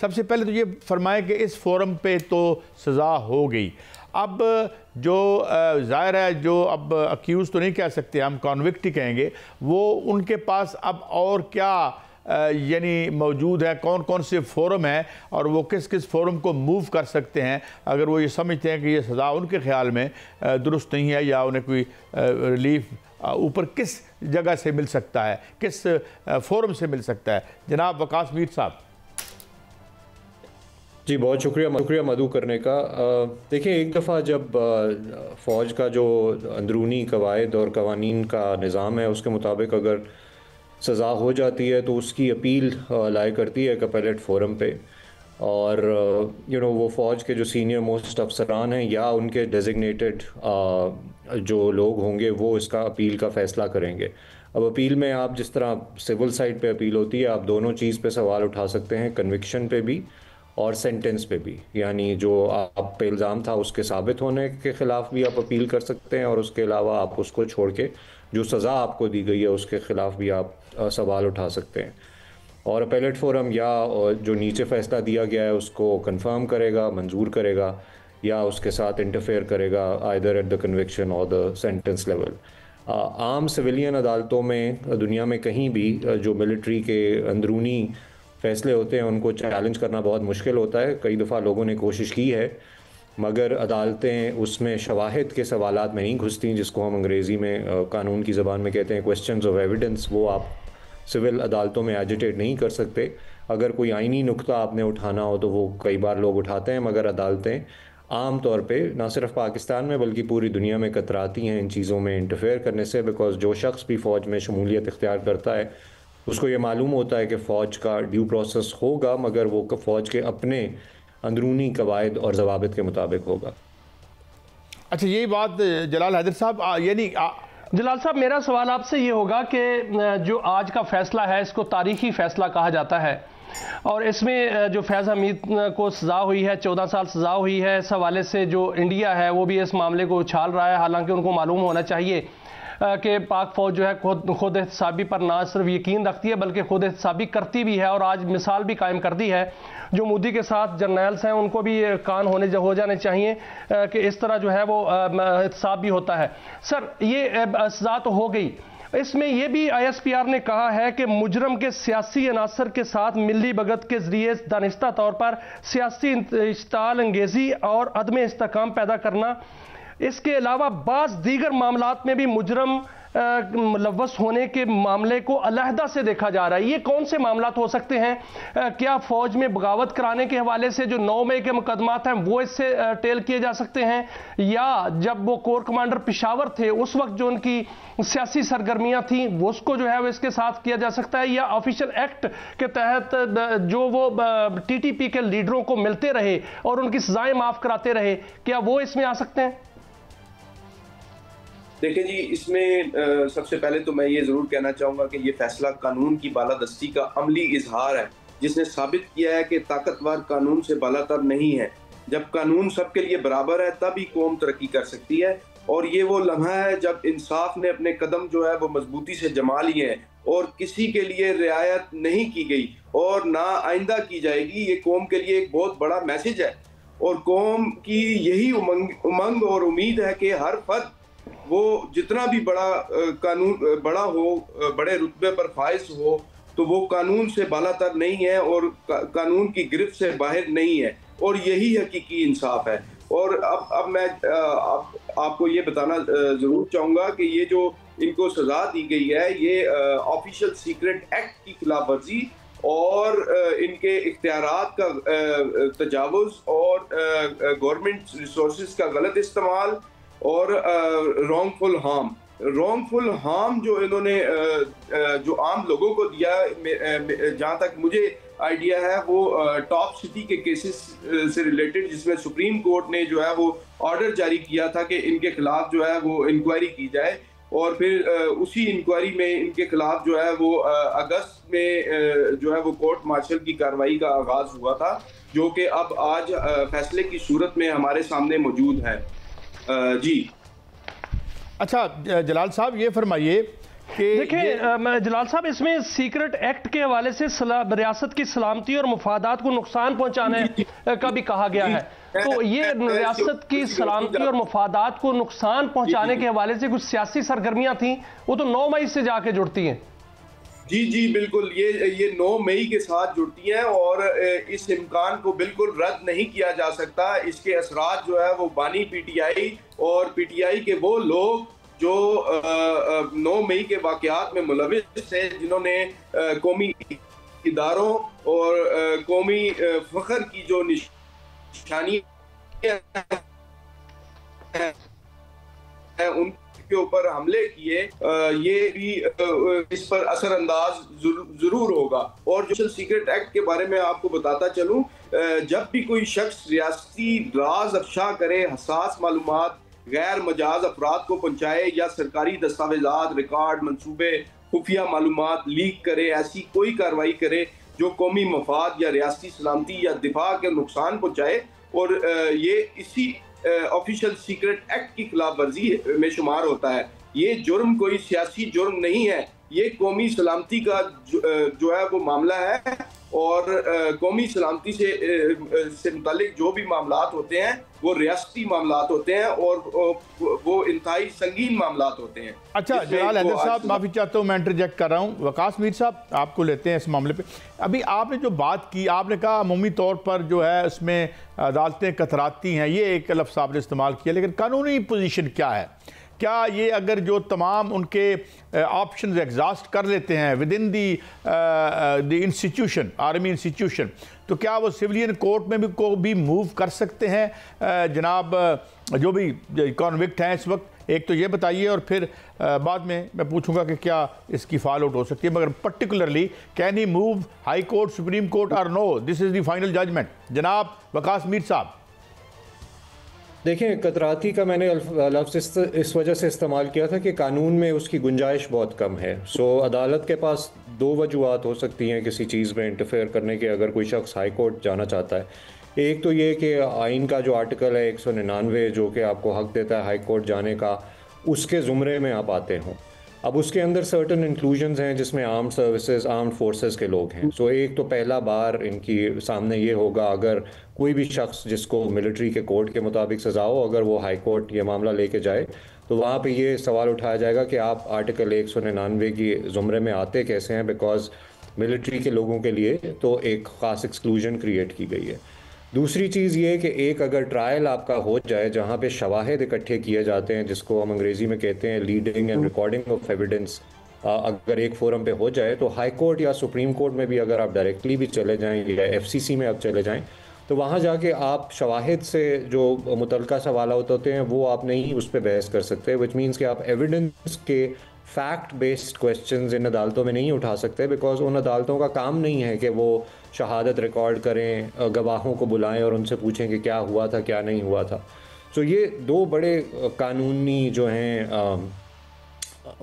सबसे पहले तो ये फरमाएं कि इस फोरम पे तो सज़ा हो गई, अब जो ज़ाहिर है जो अब अक्यूज़ तो नहीं कह सकते, हम कॉन्विक्ट ही कहेंगे, वो उनके पास अब और क्या यानी मौजूद है, कौन कौन से फोरम हैं और वो किस किस फोरम को मूव कर सकते हैं अगर वो ये समझते हैं कि ये सज़ा उनके ख्याल में दुरुस्त नहीं है या उन्हें कोई रिलीफ ऊपर किस जगह से मिल सकता है, किस फोरम से मिल सकता है। जनाब वकास मीर साहब। जी बहुत शुक्रिया मधु करने का। देखिए, एक दफ़ा जब फ़ौज का जो अंदरूनी कवायद और कवानीन का निज़ाम है उसके मुताबिक अगर सज़ा हो जाती है तो उसकी अपील लाया करती है अपीलेट फ़ोरम पे, और वो फ़ौज के जो सीनियर मोस्ट अफसरान हैं या उनके डेजिग्नेटेड जो लोग होंगे वो इसका अपील का फ़ैसला करेंगे। अब अपील में आप जिस तरह सिविल साइड पे अपील होती है, आप दोनों चीज़ पे सवाल उठा सकते हैं, कन्विक्शन पे भी और सेंटेंस पे भी, यानी जो आप पे इल्ज़ाम था उसके साबित होने के ख़िलाफ़ भी आप अपील कर सकते हैं और उसके अलावा आप उसको छोड़ के जो सज़ा आपको दी गई है उसके ख़िलाफ़ भी आप सवाल उठा सकते हैं। और अपीलेट फ़ोरम या जो नीचे फ़ैसला दिया गया है उसको कंफर्म करेगा, मंजूर करेगा या उसके साथ इंटरफेयर करेगा आइदर एट द कन्विक्शन और द सेंटेंस लेवल। आम सिविलियन अदालतों में दुनिया में कहीं भी जो मिलिट्री के अंदरूनी फ़ैसले होते हैं उनको चैलेंज करना बहुत मुश्किल होता है। कई दफ़ा लोगों ने कोशिश की है मगर अदालतें उसमें शवाहिद के सवालात में नहीं घुसती, जिसको हम अंग्रेज़ी में कानून की ज़बान में कहते हैं क्वेश्चंस ऑफ एविडेंस। वो आप सिविल अदालतों में एजिटेट नहीं कर सकते। अगर कोई आइनी नुक्ता आपने उठाना हो तो वो कई बार लोग उठाते हैं, मगर अदालतें आम तौर पे ना सिर्फ पाकिस्तान में बल्कि पूरी दुनिया में कतराती हैं इन चीज़ों में इंटरफेयर करने से, बिकॉज जो शख्स भी फ़ौज में शमूलियत इख्तियार करता है उसको ये मालूम होता है कि फ़ौज का ड्यू प्रोसेस होगा मगर वो फ़ौज के अपने अंदरूनी कवायद और ज़वाबित के मुताबिक होगा। अच्छा, यही बात जलाल हैदर साहब, यानी जलाल साहब मेरा सवाल आपसे ये होगा कि जो आज का फैसला है इसको तारीखी फैसला कहा जाता है और इसमें जो फैज़ हमीद को सज़ा हुई है, 14 साल सज़ा हुई है, इस हवाले से जो इंडिया है वो भी इस मामले को उछाल रहा है, हालांकि उनको मालूम होना चाहिए कि पाक फ़ौज जो है खुद एहतसाबी पर ना सिर्फ यकीन रखती है बल्कि खुद एहतसाबी करती भी है और आज मिसाल भी कायम कर दी है। जो मोदी के साथ जर्नल्स हैं उनको भी कान हो जाने चाहिए कि इस तरह जो है वो एहतसाब भी होता है। सर, ये सज़ा तो हो गई, इसमें यह भी ISPR ने कहा है कि मुजरम के सियासी अनासर के साथ मिली भगत के जरिए दानिस्ता तौर पर सियासी इश्ताल अंगेजी और अदम इस्तेकाम पैदा करना, इसके अलावा बाज़ दीगर मामलात में भी मुजरम मुलव्वस होने के मामले को अलहदा से देखा जा रहा है। ये कौन से मामलात हो सकते हैं? क्या फ़ौज में बगावत कराने के हवाले से जो 9 मई के मुकदमात हैं वो इससे टेल किए जा सकते हैं, या जब वो कोर कमांडर पेशावर थे उस वक्त जो उनकी सियासी सरगर्मियां थी वो उसको जो है वो इसके साथ किया जा सकता है, या ऑफिशियल एक्ट के तहत जो वो TTP के लीडरों को मिलते रहे और उनकी सजाएं माफ़ कराते रहे, क्या वो इसमें आ सकते हैं? देखिए जी, इसमें सबसे पहले तो मैं ये ज़रूर कहना चाहूँगा कि ये फैसला कानून की बालादस्ती का अमली इजहार है, जिसने साबित किया है कि ताकतवर कानून से बालातर नहीं है। जब कानून सबके लिए बराबर है तभी कौम तरक्की कर सकती है, और ये वो लम्हा है जब इंसाफ ने अपने कदम जो है वो मजबूती से जमा लिए हैं और किसी के लिए रियायत नहीं की गई और ना आइंदा की जाएगी। ये कौम के लिए एक बहुत बड़ा मैसेज है और कौम की यही उमंग और उम्मीद है कि हर फर्द वो जितना भी बड़ा कानून बड़ा हो, बड़े रुतबे पर फाइज हो, तो वो कानून से बालातर नहीं है और कानून की गिरफ्त से बाहर नहीं है, और यही हकीकी इंसाफ है। और अब मैं आपको ये बताना ज़रूर चाहूँगा कि ये जो इनको सज़ा दी गई है ये ऑफिशियल सीक्रेट एक्ट की खिलाफ वर्जी और इनके इख्तियारात का तजावुज़ और गवर्नमेंट रिसोर्सेज का गलत इस्तेमाल और रॉन्गफुल हार्म जो इन्होंने जो आम लोगों को दिया, जहाँ तक मुझे आइडिया है वो टॉप सिटी के केसेस से रिलेटेड, जिसमें सुप्रीम कोर्ट ने जो है वो ऑर्डर जारी किया था कि इनके खिलाफ जो है वो इंक्वायरी की जाए, और फिर उसी इंक्वायरी में इनके खिलाफ जो है वो अगस्त में जो है वो कोर्ट मार्शल की कार्रवाई का आगाज हुआ था, जो कि अब आज फैसले की सूरत में हमारे सामने मौजूद है। जी अच्छा जलाल साहब, ये फरमाइए देखिए जलाल साहब, इसमें सीक्रेट एक्ट के हवाले से रियासत की सलामती और मुफादात को नुकसान पहुंचाने का भी कहा गया है। तो ये रियासत की सलामती और मुफादात को नुकसान पहुंचाने के हवाले से कुछ सियासी सरगर्मियां थी, वो तो 9 मई से जाके जुड़ती हैं। जी जी बिल्कुल, ये 9 मई के साथ जुड़ती हैं और इस इम्कान को बिल्कुल रद्द नहीं किया जा सकता। इसके असरात जो है वो बानी पीटीआई और पीटीआई के वो लोग जो 9 मई के वाक़यात में मुलविस थे, जिन्होंने कौमी इदारों और कौमी फ़ख्र की जो निशानी है उनके ऊपर हमले किए, ये भी इस पर असरअंदाज जरूर होगा। और जो सीक्रेट एक्ट के बारे में आपको बताता चलूं, जब भी कोई शख्स रियासती राज अफशा करे, हसास मालूमात गैर मजाज अफराद को पहुंचाए या सरकारी दस्तावेजात, रिकॉर्ड, मंसूबे, खुफिया मालूमात लीक करे, ऐसी कोई कार्रवाई करे जो कौमी मफाद या रियासती सलामती या दिफा के नुकसान पहुंचाए, और ये इसी ऑफिशियल सीक्रेट एक्ट की खिलाफ वर्जी में शुमार होता है। ये जुर्म कोई सियासी जुर्म नहीं है, ये कौमी सलामती का जो है वो मामला है, और कौमी सलामती से मुतालिक जो भी मामलात होते हैं वो रियासती मामलात होते हैं और वो इंतहाई संगीन मामलात होते हैं। अच्छा जलाल हैदर साहब, माफ़ी चाहता हूँ मैं इंटरजेक्ट कर रहा हूँ। वकास मीर साहब, आपको लेते हैं इस मामले पे। अभी आपने जो बात की, आपने कहा अमूमी तौर पर जो है उसमें अदालतें कतराती हैं, ये एक लफ्ज़ आपने इस्तेमाल किया, लेकिन कानूनी पोजीशन क्या है? क्या ये अगर जो तमाम उनके ऑप्शंस एग्जॉस्ट कर लेते हैं with in the institution, army institution, तो क्या वो सिविलियन कोर्ट में भी मूव कर सकते हैं? जनाब जो भी कॉन्विक्ट हैं इस वक्त, एक तो ये बताइए, और फिर बाद में मैं पूछूंगा कि क्या इसकी फॉल आउट हो सकती है, मगर particularly can he move High Court, Supreme Court और no this is the final judgment? जनाब वकास मीर साहब। देखिए, कतराती का मैंने लफ्ज़ इस वजह से इस्तेमाल किया था कि कानून में उसकी गुंजाइश बहुत कम है। सो अदालत के पास 2 वजूहात हो सकती हैं किसी चीज़ में इंटरफेयर करने के, अगर कोई शख्स हाई कोर्ट जाना चाहता है। एक तो ये कि आइन का जो आर्टिकल है 199 जो कि आपको हक देता है हाई कोर्ट जाने का, उसके ज़ुमरे में आप आते हों। अब उसके अंदर सर्टन इंक्लूजन्स हैं जिसमें आर्म्ड सर्विसेज, आर्म्ड फोर्सेस के लोग हैं। सो एक तो पहला बार इनकी सामने ये होगा, अगर कोई भी शख्स जिसको मिलिट्री के कोर्ट के मुताबिक सज़ा हो, अगर वो हाई कोर्ट ये मामला लेके जाए, तो वहाँ पे ये सवाल उठाया जाएगा कि आप आर्टिकल 199 की ज़ुमरे में आते कैसे हैं, बिकॉज मिलिट्री के लोगों के लिए तो एक ख़ास एक्सक्लूजन क्रिएट की गई है। दूसरी चीज़ ये कि एक अगर ट्रायल आपका हो जाए जहाँ पे शवाहिद इकट्ठे किए जाते हैं, जिसको हम अंग्रेज़ी में कहते हैं leading and recording of evidence, अगर एक फोरम पे हो जाए, तो हाई कोर्ट या सुप्रीम कोर्ट में भी अगर आप डायरेक्टली भी चले जाएँ या FCC में आप चले जाएँ, तो वहाँ जाके आप शवाहिद से जो मुतलका सवाल होते हैं वो आप नहीं उस पर बहस कर सकते, विच मीन्स कि आप एविडेंस के फैक्ट बेस्ड क्वेश्चंस इन अदालतों में नहीं उठा सकते, बिकॉज उन अदालतों का काम नहीं है कि वो शहादत रिकॉर्ड करें, गवाहों को बुलाएं और उनसे पूछें कि क्या हुआ था क्या नहीं हुआ था। तो ये 2 बड़े कानूनी जो हैं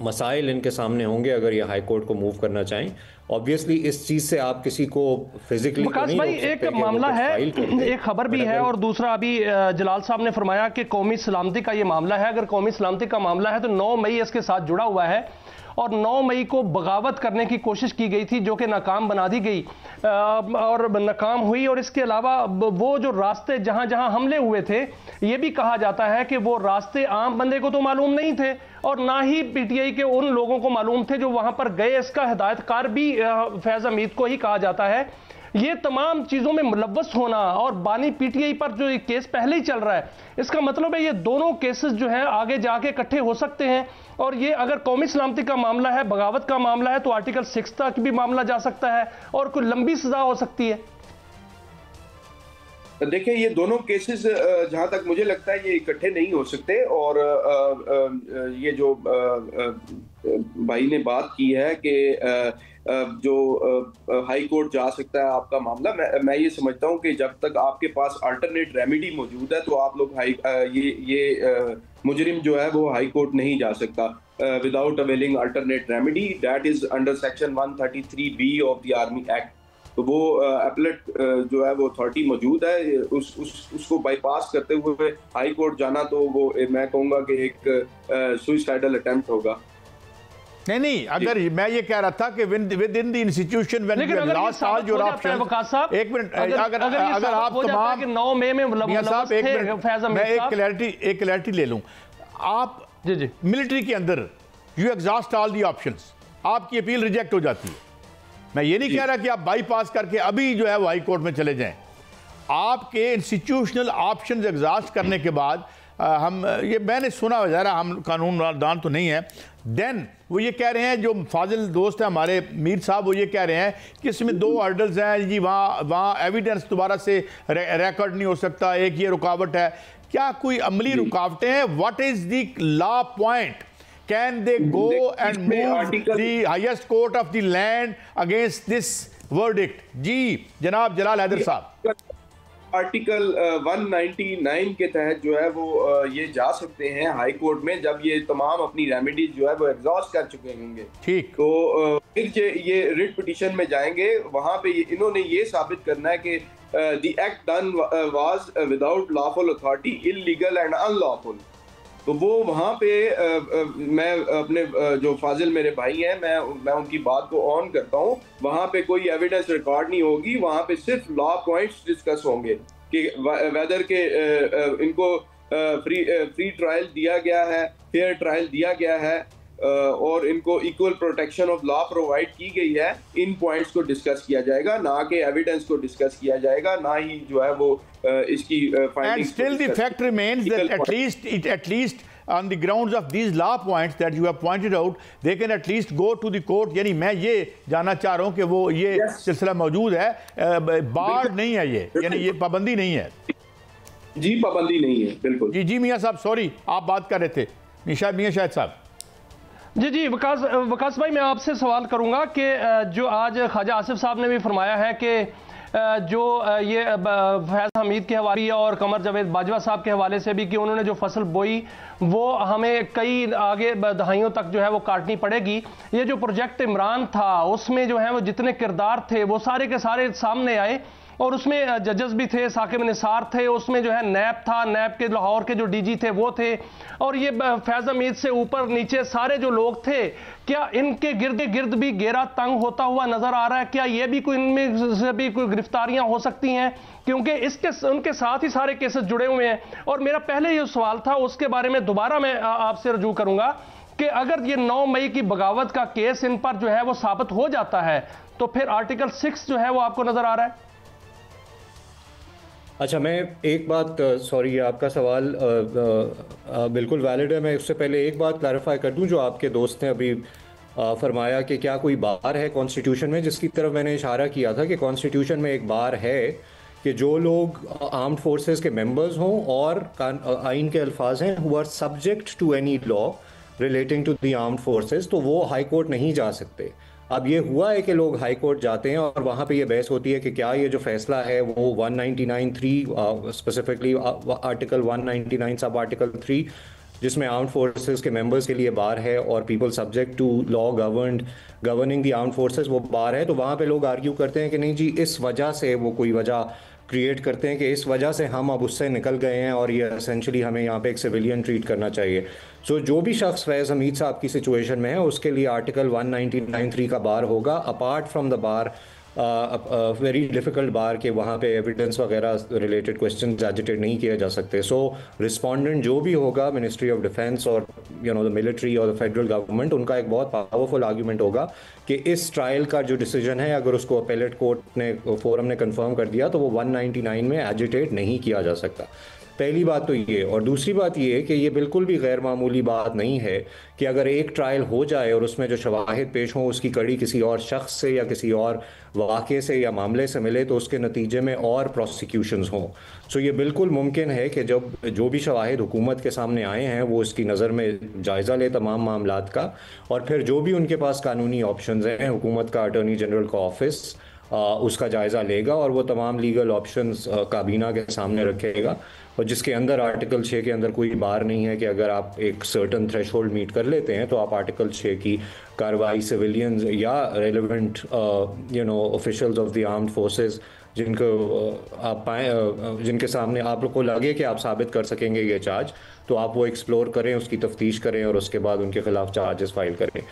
मसाइल इनके सामने होंगे अगर ये हाई कोर्ट को मूव करना चाहें। ऑब्वियसली इस चीज़ से आप किसी को फिजिकली वकास भाई, एक मामला है, एक खबर भी है, और दूसरा अभी जलाल साहब ने फरमाया कि कौमी सलामती का ये मामला है। अगर कौमी सलामती का मामला है तो 9 मई इसके साथ जुड़ा हुआ है, और 9 मई को बगावत करने की कोशिश की गई थी जो कि नाकाम बना दी गई और नाकाम हुई। और इसके अलावा वो जो रास्ते जहां जहां हमले हुए थे, ये भी कहा जाता है कि वो रास्ते आम बंदे को तो मालूम नहीं थे और ना ही पीटीआई के उन लोगों को मालूम थे जो वहां पर गए। इसका हिदायतकार भी फैज हमीद को ही कहा जाता है। ये तमाम चीजों में मुलव्वस होना और बानी पीटीआई पर जो केस पहले ही चल रहा है, इसका मतलब है ये दोनों केसेस जो हैं आगे जाके इकट्ठे हो सकते हैं। और ये अगर कौमी सलामती का मामला है, बगावत का मामला है, तो आर्टिकल 6 तक भी मामला जा सकता है और कोई लंबी सजा हो सकती है। देखिए, ये दोनों केसेस जहां तक मुझे लगता है ये इकट्ठे नहीं हो सकते, और ये जो भाई ने बात की है कि जो हाई कोर्ट जा सकता है आपका मामला, मैं ये समझता हूं कि जब तक आपके पास अल्टरनेट रेमेडी मौजूद है तो आप लोग ये मुजरिम जो है वो हाई कोर्ट नहीं जा सकता without availing alternate remedy, that is under section 133B of the army act. तो वो अपीलेट जो है वो अथॉरिटी मौजूद है, उसको बाईपास करते हुए हाई कोर्ट जाना, तो वो मैं कहूँगा कि एक सुइसाइडल अटेम्प्ट होगा। नहीं, अगर मैं ये कह रहा था कि with in the institution when you last साल योर ऑप्शन, एक मिनट, अगर आप तमाम 9 मई में साहब मैं एक क्लैरिटी ले लूं, आप जी मिलिट्री के अंदर you exhaust all the options, आपकी अपील रिजेक्ट हो जाती है। मैं ये नहीं कह रहा कि आप बाईपास करके अभी जो है वो हाई कोर्ट में चले जाएं, आपके इंस्टीट्यूशनल ऑप्शंस एग्जॉस्ट करने के बाद हम ये मैंने सुना ज़रा, हम कानून दान तो नहीं है, देन वो ये कह रहे हैं, जो फाजिल दोस्त हैं हमारे मीर साहब, वो ये कह रहे हैं कि इसमें 2 हर्डल्स हैं जी, वहाँ एविडेंस दोबारा से रिकॉर्ड नहीं हो सकता, एक ये रुकावट है। क्या कोई अमली रुकावटें हैं? What is the law point? Can they go and move the highest court of the land against this verdict? जी जनाब जलाल हैदर साहब, आर्टिकल 199 के तहत जो है वो ये जा सकते हैं हाई कोर्ट में जब ये तमाम अपनी रेमेडीज जो है वो एग्जॉस्ट कर चुके होंगे। ठीक, तो फिर ये रिट पिटीशन में जाएंगे, वहां पे इन्होंने ये साबित करना है कि the act done was without lawful authority, illegal and unlawful. तो वो वहाँ पे मैं अपने जो फाजिल मेरे भाई हैं, मैं उनकी बात को ऑन करता हूँ, वहाँ पे कोई एविडेंस रिकॉर्ड नहीं होगी, वहाँ पे सिर्फ लॉ पॉइंट्स डिस्कस होंगे कि वेदर के इनको फ्री ट्रायल दिया गया है, फेयर ट्रायल दिया गया है, और इनको equal protection of law provide की गई है। इन पॉइंट्स को डिस्कस किया जाएगा, ना कि एविडेंस को डिस्कस किया जाएगा, ना ही जो है वो इसकी and still the fact remains that at least on the grounds of these law points that you have pointed out, they can at least go to the court। यानी मैं ये जानना चाह रहा हूँ कि वो ये सिलसिला मौजूद है, बार नहीं है ये, यानी ये पाबंदी नहीं है। जी पाबंदी नहीं है, बिल्कुल। जी मियाँ साहब, सॉरी आप बात कर रहे थे, निशाद मियाँ शायद साहब। जी वकास भाई, मैं आपसे सवाल करूंगा कि जो आज ख्वाजा आसिफ साहब ने भी फरमाया है कि जो ये फैज़ हमीद के हवाले और कमर जावेद बाजवा साहब के हवाले से भी कि उन्होंने जो फसल बोई वो हमें कई आगे दहाइयों तक जो है वो काटनी पड़ेगी। ये जो प्रोजेक्ट इमरान था उसमें जो है वो जितने किरदार थे वो सारे के सारे सामने आए, और उसमें जजेस भी थे, साकिब निसार थे, उसमें जो है नैब था, नैब के लाहौर के जो डीजी थे वो थे, और ये फैज़ हमीद से ऊपर नीचे सारे जो लोग थे, क्या इनके गिर्द भी घेरा तंग होता हुआ नजर आ रहा है? क्या ये भी कोई इनमें से भी कोई गिरफ्तारियां हो सकती हैं? क्योंकि उनके साथ ही सारे केसेस जुड़े हुए हैं। और मेरा पहले ये सवाल था, उसके बारे में दोबारा मैं आपसे रजू करूंगा कि अगर ये 9 मई की बगावत का केस इन पर जो है वो साबित हो जाता है तो फिर आर्टिकल 6 जो है वो आपको नजर आ रहा है? अच्छा, मैं एक बात, सॉरी आपका सवाल बिल्कुल वैलिड है, मैं उससे पहले एक बात क्लैरिफाई कर दूं। जो आपके दोस्त ने अभी फरमाया कि क्या कोई बार है कॉन्स्टिट्यूशन में, जिसकी तरफ मैंने इशारा किया था कि कॉन्स्टिट्यूशन में एक बार है कि जो लोग आर्म्ड फोर्सेस के मेंबर्स हों और आइन के अल्फाज हैं who are subject to any law relating to the armed forces, तो वो हाई कोर्ट नहीं जा सकते। अब ये हुआ है कि लोग हाई कोर्ट जाते हैं और वहाँ पे ये बहस होती है कि क्या ये जो फैसला है वो 199(3) स्पेसिफिकली आर्टिकल 199 सब आर्टिकल 3 जिसमें आर्म्ड फोर्सेस के मेंबर्स के लिए बार है और people subject to law governing the armed forces वो बार है, तो वहाँ पे लोग आर्ग्यू करते हैं कि नहीं जी, इस वजह से वो कोई वजह क्रिएट करते हैं कि इस वजह से हम अब उससे निकल गए हैं और ये एसेंशली हमें यहाँ पे एक सिविलियन ट्रीट करना चाहिए। सो जो भी शख्स फैज़ हमीद साहब की सिचुएशन में है उसके लिए आर्टिकल 199(3) का बार होगा, apart from the bar very difficult bar के वहाँ पे एविडेंस वगैरह रिलेटेड क्वेश्चन एजिटेट नहीं किए जा सकते। सो रिस्पोंडेंट जो भी होगा, मिनिस्ट्री ऑफ डिफेंस और द मिलिट्री और द फेडरल गवर्नमेंट, उनका एक बहुत पावरफुल आर्ग्यूमेंट होगा कि इस ट्रायल का जो डिसीजन है अगर उसको अपेलेट कोर्ट ने फोरम ने कंफर्म कर दिया तो वो 199 में एजिटेट नहीं किया जा सकता। पहली बात तो ये, और दूसरी बात ये कि ये बिल्कुल भी गैर मामूली बात नहीं है कि अगर एक ट्रायल हो जाए और उसमें जो शवाहिद पेश हों उसकी कड़ी किसी और शख्स से या किसी और वाक़े से या मामले से मिले तो उसके नतीजे में और प्रोसिक्यूशंस हों। सो ये बिल्कुल मुमकिन है कि जब जो भी शवाहिद हुकूमत के सामने आए हैं वो इसकी नज़र में जायज़ा ले तमाम मामलात का, और फिर जो भी उनके पास कानूनी ऑप्शंस हैं, हुकूमत का अटॉर्नी जनरल का ऑफिस उसका जायज़ा लेगा और वो तमाम लीगल ऑप्शंस काबीना के सामने रखेगा, और जिसके अंदर आर्टिकल 6 के अंदर कोई बार नहीं है कि अगर आप एक सर्टन थ्रेशोल्ड मीट कर लेते हैं तो आप आर्टिकल 6 की कार्रवाई सिविलियंस या relevant officials of the armed forces जिनको आप जिनके सामने आप लोग को लगे कि आप साबित कर सकेंगे ये चार्ज, तो आप वो एक्सप्लोर करें, उसकी तफ्तीश करें और उसके बाद उनके खिलाफ चार्जेस फाइल करें।